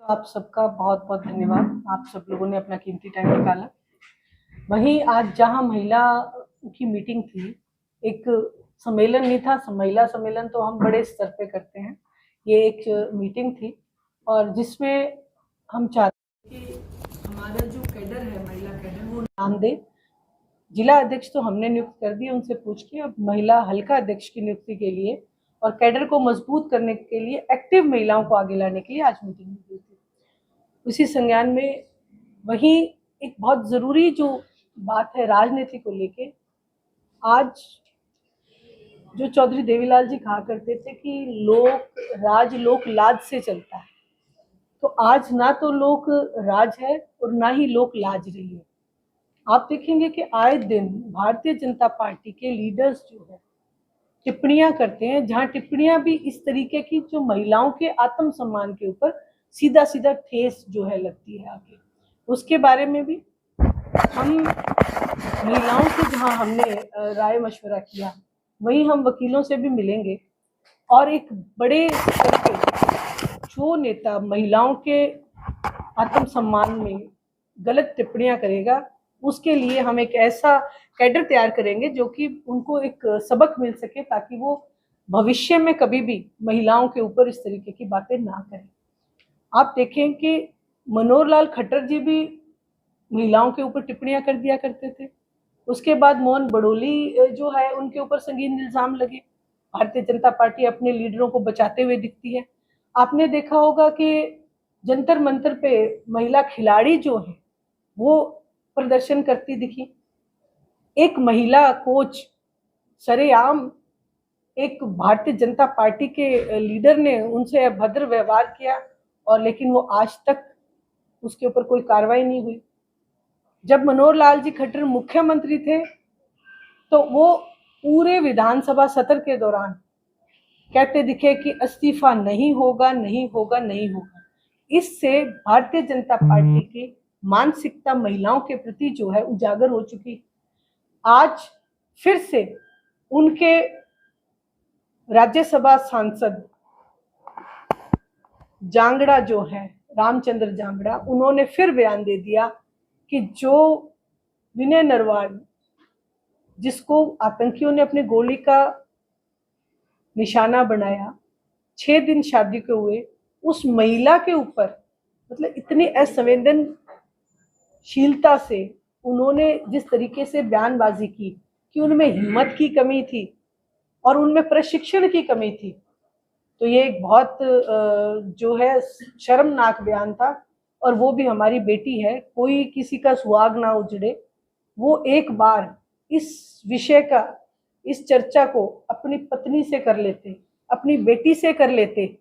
आप सबका बहुत बहुत धन्यवाद। आप सब लोगों ने अपना कीमती टाइम निकाला। वहीं आज जहां महिला की मीटिंग थी, एक सम्मेलन नहीं था। महिला सम्मेलन तो हम बड़े स्तर पे करते हैं। ये एक मीटिंग थी और जिसमें हम चाहते हैं कि हमारा जो कैडर है, महिला कैडर, वो नाम दे। जिला अध्यक्ष तो हमने नियुक्त कर दिए उनसे पूछ के। अब महिला हल्का अध्यक्ष की नियुक्ति के लिए और कैडर को मजबूत करने के लिए, एक्टिव महिलाओं को आगे लाने के लिए आज मीटिंग हुई थी। उसी संज्ञान में वहीं एक बहुत जरूरी जो बात है राजनीति को लेके, आज जो चौधरी देवीलाल जी कहा करते थे कि लोक लाज से चलता है, तो आज ना तो लोक राज है और ना ही लोक लाज रही है। आप देखेंगे कि आए दिन भारतीय जनता पार्टी के लीडर्स जो है टिप्पणियां करते हैं, जहां टिप्पणियां भी इस तरीके की जो महिलाओं के आत्मसम्मान के ऊपर सीधा सीधा ठेस जो है लगती है आगे। उसके बारे में भी हम महिलाओं से जहां हमने राय मशवरा किया, वहीं हम वकीलों से भी मिलेंगे और एक बड़े स्तर पे जो नेता महिलाओं के आत्मसम्मान में गलत टिप्पणियां करेगा, उसके लिए हम एक ऐसा कैडर तैयार करेंगे जो कि उनको एक सबक मिल सके, ताकि वो भविष्य में कभी भी महिलाओं के ऊपर इस तरीके की बातें ना करें। आप देखें कि मनोहर लाल खट्टर जी भी महिलाओं के ऊपर टिप्पणियां कर दिया करते थे। उसके बाद मोहन बड़ोली जो है, उनके ऊपर संगीन इल्जाम लगे। भारतीय जनता पार्टी अपने लीडरों को बचाते हुए दिखती है। आपने देखा होगा कि जंतर मंतर पे महिला खिलाड़ी जो है वो प्रदर्शन करती दिखी। एक महिला कोच सरेआम एक भारतीय जनता पार्टी के लीडर ने उनसे अभद्र व्यवहार किया, और लेकिन वो आज तक उसके ऊपर कोई कार्रवाई नहीं हुई। जब मनोहर लाल जी खट्टर मुख्यमंत्री थे तो वो पूरे विधानसभा सत्र के दौरान कहते दिखे कि इस्तीफा नहीं होगा, नहीं होगा, नहीं होगा। इससे भारतीय जनता पार्टी की मानसिकता महिलाओं के प्रति जो है उजागर हो चुकी। आज फिर से उनके राज्यसभा सांसद जांगड़ा जो है, रामचंद्र जांगड़ा, उन्होंने फिर बयान दे दिया कि जो विनय नरवाल, जिसको आतंकियों ने अपनी गोली का निशाना बनाया, 6 दिन शादी के हुए, उस महिला के ऊपर मतलब इतनी असंवेदनशीलता से उन्होंने जिस तरीके से बयानबाजी की कि उनमें हिम्मत की कमी थी और उनमें प्रशिक्षण की कमी थी, तो ये एक बहुत जो है शर्मनाक बयान था। और वो भी हमारी बेटी है, कोई किसी का सुहाग ना उजड़े। वो एक बार इस विषय का, इस चर्चा को अपनी पत्नी से कर लेते, अपनी बेटी से कर लेते,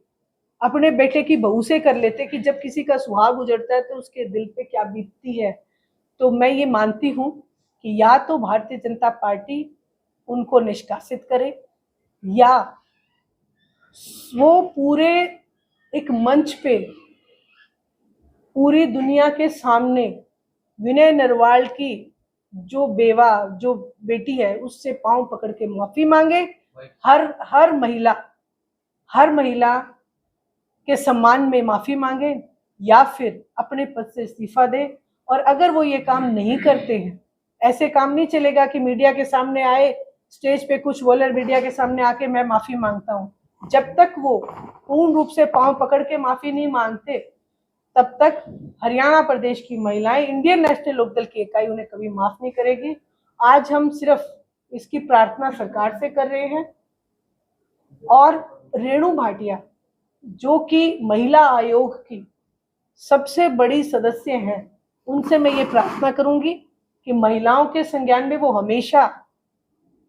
अपने बेटे की बहू से कर लेते कि जब किसी का सुहाग उजड़ता है तो उसके दिल पे क्या बीतती है। तो मैं ये मानती हूँ कि या तो भारतीय जनता पार्टी उनको निष्कासित करे, या वो पूरे एक मंच पे पूरी दुनिया के सामने विनय नरवाल की जो बेवा, जो बेटी है, उससे पांव पकड़ के माफी मांगे। हर महिला के सम्मान में माफी मांगे, या फिर अपने पद से इस्तीफा दे। और अगर वो ये काम नहीं करते हैं, ऐसे काम नहीं चलेगा कि मीडिया के सामने आए, स्टेज पे कुछ बोले, मीडिया के सामने आके मैं माफी मांगता हूँ। जब तक वो पूर्ण रूप से पांव पकड़ के माफी नहीं मांगते, तब तक हरियाणा प्रदेश की महिलाएं, इंडियन नेशनल लोकदल की इकाई उन्हें कभी माफ नहीं करेगी। आज हम सिर्फ इसकी प्रार्थना सरकार से कर रहे हैं। और रेणु भाटिया, जो कि महिला आयोग की सबसे बड़ी सदस्य हैं, उनसे मैं ये प्रार्थना करूंगी कि महिलाओं के संज्ञान में वो हमेशा,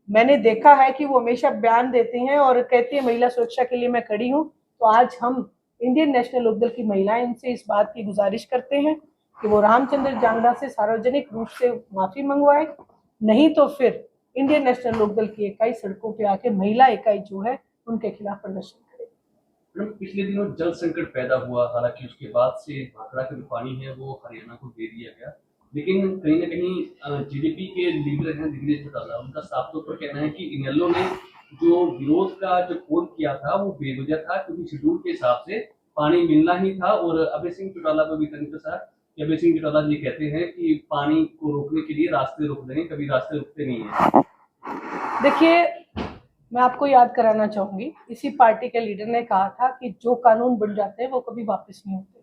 मैंने देखा है कि वो हमेशा बयान देते हैं और कहती है महिला सुरक्षा के लिए मैं खड़ी हूँ। तो आज हम इंडियन नेशनल लोकदल की महिलाएं इनसे इस बात की गुजारिश करते हैं कि वो रामचंद्र जांगड़ा से सार्वजनिक रूप से माफी मंगवाए, नहीं तो फिर इंडियन नेशनल लोकदल की इकाई सड़कों पे आके महिला इकाई जो है उनके खिलाफ प्रदर्शन करे। पिछले दिनों जल संकट पैदा हुआ, हालांकि उसके बाद से भाखड़ा का जो पानी है वो हरियाणा को दे दिया गया, लेकिन कहीं ना कहीं जीडीपी के लीडर हैं दिग्विजय चौटाला, उनका साफ तौर पर कहना है कि इनेलो ने जो विरोध का जो कोल किया था वो बेवजह था, क्योंकि शेड्यूल के हिसाब से पानी मिलना ही था। और अभय सिंह चौटाला को भी तंत्र था कि अभय सिंह चौटाला जी कहते हैं कि पानी को रोकने के लिए रास्ते रोक देंगे, कभी रास्ते रुकते नहीं है। देखिए, मैं आपको याद कराना चाहूंगी, इसी पार्टी के लीडर ने कहा था कि जो कानून बन जाते हैं वो कभी वापस नहीं होते।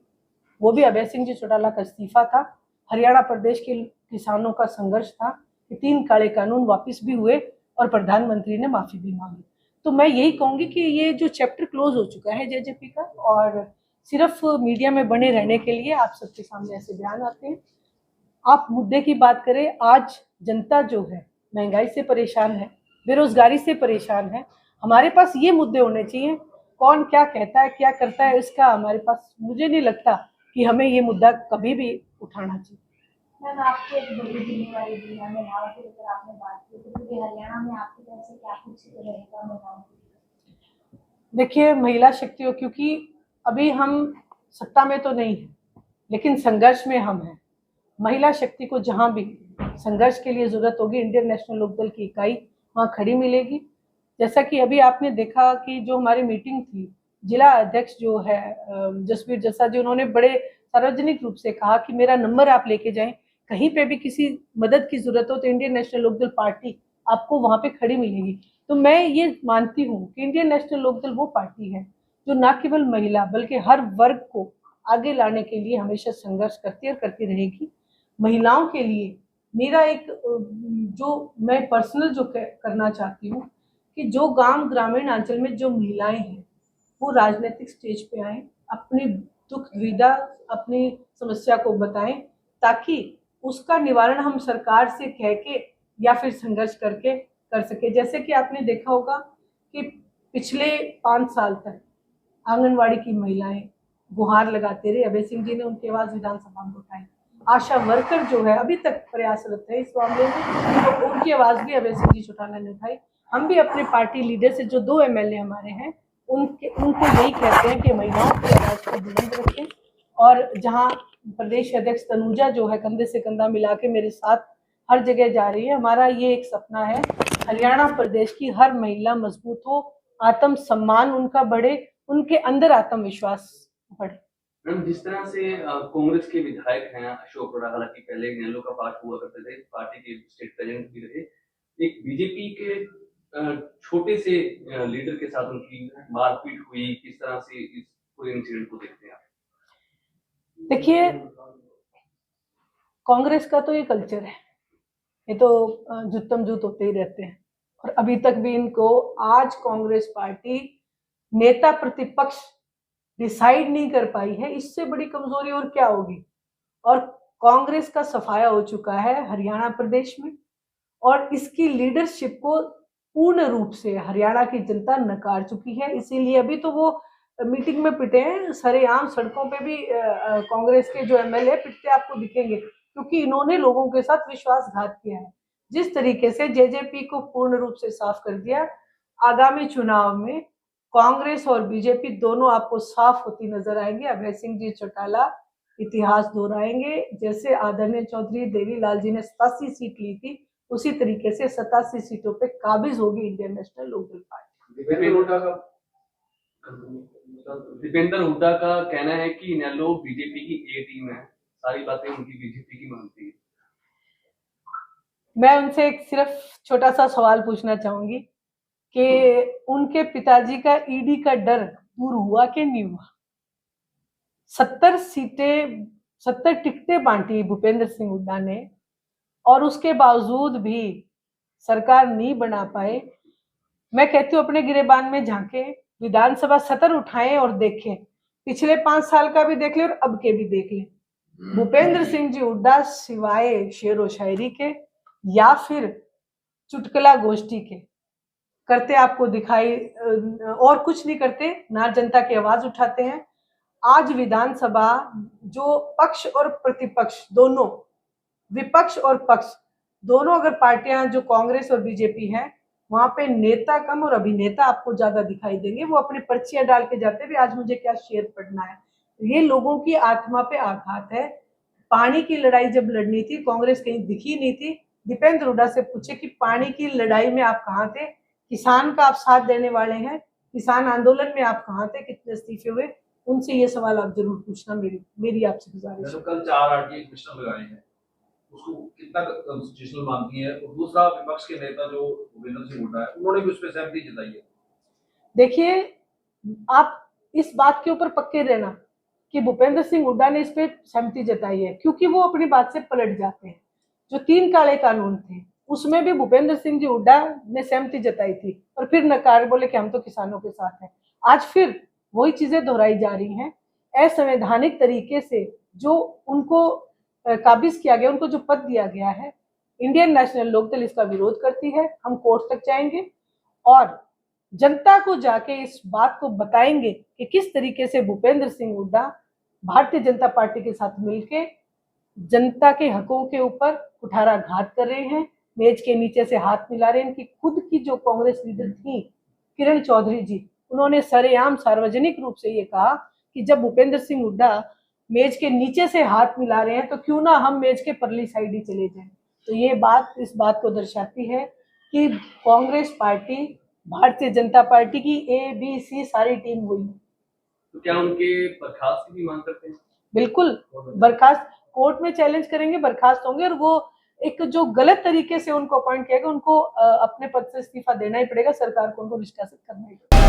वो भी अभय सिंह जी चौटाला का इस्तीफा था, हरियाणा प्रदेश के किसानों का संघर्ष था कि 3 काले कानून वापस भी हुए और प्रधानमंत्री ने माफी भी मांगी। तो मैं यही कहूंगी कि ये जो चैप्टर क्लोज हो चुका है जेजेपी का, और सिर्फ मीडिया में बने रहने के लिए आप सबके सामने ऐसे बयान आते हैं। आप मुद्दे की बात करें, आज जनता जो है महंगाई से परेशान है, बेरोजगारी से परेशान है। हमारे पास ये मुद्दे होने चाहिए। कौन क्या कहता है, क्या करता है, इसका हमारे पास, मुझे नहीं लगता कि हमें ये मुद्दा कभी भी उठाना चाहिए। मैम, आपको एक बड़ी जिम्मेवारी दी है महिलाओं के लेकर, आपने बात की तो पूरे हरियाणा में आपकी तरफ से क्या कुछ रहेगा महिलाओं के लिए? देखिए, महिला शक्ति हो, क्योंकि अभी हम सत्ता में तो नहीं है, लेकिन संघर्ष में हम हैं। महिला शक्ति को जहां भी संघर्ष के लिए जरूरत होगी, इंडियन नेशनल लोकदल की इकाई वहां खड़ी मिलेगी। जैसा कि अभी आपने देखा कि जो हमारी मीटिंग थी, जिला अध्यक्ष जो है जसवीर जस्सा जी, उन्होंने बड़े सार्वजनिक रूप से कहा कि मेरा नंबर आप लेके जाएं, कहीं पे भी किसी मदद की जरूरत हो तो इंडियन नेशनल लोकदल पार्टी आपको वहां पे खड़ी मिलेगी। तो मैं ये मानती हूँ कि इंडियन नेशनल लोकदल वो पार्टी है जो न केवल महिला बल्कि हर वर्ग को आगे लाने के लिए हमेशा संघर्ष करती है और करती रहेगी। महिलाओं के लिए मेरा एक जो मैं पर्सनल जो करना चाहती हूँ कि जो गांव ग्रामीण अंचल में जो महिलाएं हैं वो राजनीतिक स्टेज पे आए, अपनी दुख दुविधा, अपनी समस्या को बताएं, ताकि उसका निवारण हम सरकार से कह के या फिर संघर्ष करके कर सके। जैसे कि आपने देखा होगा कि पिछले 5 साल तक आंगनवाड़ी की महिलाएं गुहार लगाते रहे, अभय सिंह जी ने उनकी आवाज विधानसभा में उठाई। आशा वर्कर जो है अभी तक प्रयासरत है इस मामले में, तो उनकी आवाज भी अभय सिंह जी चौटाला ने उठाई। हम भी अपने पार्टी लीडर से, जो 2 एमएलए हमारे हैं, उनको यही कहते हैं कि महिलाओं की आवाज को बुलंद रखें। और जहां प्रदेश अध्यक्ष तनुजा जो है कंधे से कंधा मिला के मेरे साथ हर जगह जा रही है, हमारा ये एक सपना है हरियाणा प्रदेश की हर महिला मजबूत हो, आत्म सम्मान उनका बढ़े, उनके अंदर आत्मविश्वास बढ़े। मैम, जिस तरह से कांग्रेस के विधायक हैं अशोक अरोड़ा, हालांकि पहले इनेलो का पार्ट हुआ करते थे, पार्टी के स्टेट प्रेसिडेंट भी रहे, एक बीजेपी के छोटे से लीडर के साथ उनकी मारपीट हुई, किस तरह से इस पूरे इंसिडेंट को देखते हैं आप? देखिए, कांग्रेस का तो ये कल्चर है, ये तो जुत्तम जूत होते ही रहते हैं, और अभी तक भी इनको, आज कांग्रेस पार्टी नेता प्रतिपक्ष डिसाइड नहीं कर पाई है, इससे बड़ी कमजोरी और क्या होगी। और कांग्रेस का सफाया हो चुका है हरियाणा प्रदेश में, और इसकी लीडरशिप को पूर्ण रूप से हरियाणा की जनता नकार चुकी है। इसीलिए अभी तो वो मीटिंग में पिटे हैं, सरेआम सड़कों पे भी कांग्रेस के जो एमएलए पिटते आपको दिखेंगे, क्योंकि इन्होंने लोगों के साथ विश्वासघात किया है। जिस तरीके से जेजेपी को पूर्ण रूप से साफ कर दिया, आगामी चुनाव में कांग्रेस और बीजेपी दोनों आपको साफ होती नजर आएंगे। अभय सिंह जी चौटाला इतिहास दोहराएंगे, जैसे आदरणीय चौधरी देवीलाल जी ने 87 सीट ली थी, उसी तरीके से 87 सीटों पे काबिज होगी Indian National Lokdal party. Deepender Hooda का कहना है कि इनेलो बीजेपी की ए टीम है, सारी बातें उनकी बीजेपी की मानती है। मैं उनसे एक सिर्फ छोटा सा सवाल पूछना चाहूंगी कि उनके पिताजी का ईडी का डर दूर हुआ कि नहीं हुआ? 70 टिकटें बांटी भूपेंद्र सिंह हुड्डा ने, और उसके बावजूद भी सरकार नहीं बना पाए। मैं कहती हूँ अपने गिरेबान में झांके, विधानसभा सत्र उठाएं और देखें, पिछले 5 साल का भी देख ले और अब के भी देख ले। भूपेंद्र सिंह जी हुड्डा सिवाय शेरो शायरी के या फिर चुटकुला गोष्ठी के करते आपको दिखाई, और कुछ नहीं करते, ना जनता की आवाज उठाते हैं। आज विधानसभा जो पक्ष और प्रतिपक्ष दोनों, विपक्ष और पक्ष दोनों, अगर पार्टियां जो कांग्रेस और बीजेपी हैं, वहां पे नेता कम और अभिनेता आपको ज्यादा दिखाई देंगे। वो अपनी पर्चियां डाल के जाते भी आज मुझे क्या शेर पढ़ना है। ये लोगों की आत्मा पे आघात है। पानी की लड़ाई जब लड़नी थी, कांग्रेस कहीं दिखी नहीं थी। दीपेंद्र हुड्डा से पूछे कि पानी की लड़ाई में आप कहाँ थे, किसान का आप साथ देने वाले हैं, किसान आंदोलन में आप कहाँ थे, कितने इस्तीफे हुए, उनसे ये सवाल आप जरूर पूछना, मेरी आपसे गुजारिश है। जैसे कल 4 आरटीआई कमिश्नर लगाए हैं, उसको कितना कॉन्स्टिट्यूशनल मानती है? और दूसरा, विपक्ष के नेता जो भूपेंद्र सिंह हुड्डा है, उन्होंने भी उस पर सहमति जताई है। देखिए, आप इस बात के ऊपर पक्के रहना कि भूपेंद्र सिंह हुड्डा ने इस पे सहमति जताई है, क्योंकि वो अपनी बात से पलट जाते हैं। जो 3 काले कानून थे उसमें भी भूपेंद्र सिंह जी हुड्डा ने सहमति जताई थी और फिर नकार बोले कि हम तो किसानों के साथ हैं। आज फिर वही चीजें दोहराई जा रही हैं। असंवैधानिक तरीके से जो उनको काबिज किया गया, उनको जो पद दिया गया है, इंडियन नेशनल लोकदल इसका विरोध करती है। हम कोर्ट तक जाएंगे और जनता को जाके इस बात को बताएंगे कि किस तरीके से भूपेंद्र सिंह हुड्डा भारतीय जनता पार्टी के साथ मिलके जनता के हकों के ऊपर कुठाराघात कर रहे हैं, मेज के नीचे से हाथ मिला रहे हैं। इनकी खुद की जो कांग्रेस लीडर थी किरण चौधरी जी, उन्होंने सरेआम सार्वजनिक रूप से ये कहा कि जब भूपेंद्र सिंह हुड्डा मेज के नीचे से हाथ मिला रहे हैं तो क्यों ना हम मेज के परली साइड ही चले जाएं। तो ये बात इस बात को दर्शाती है कि कांग्रेस पार्टी भारतीय जनता पार्टी की ABC सारी टीम हुई। तो क्या उनके बर्खास्त की भी मांग करते हैं? बिल्कुल, बर्खास्त कोर्ट में चैलेंज करेंगे, बर्खास्त होंगे। और वो एक जो गलत तरीके से उनको अपॉइंट किया गया, उनको अपने पद से इस्तीफा देना ही पड़ेगा, सरकार को उनको निष्कासित करना ही पड़ेगा।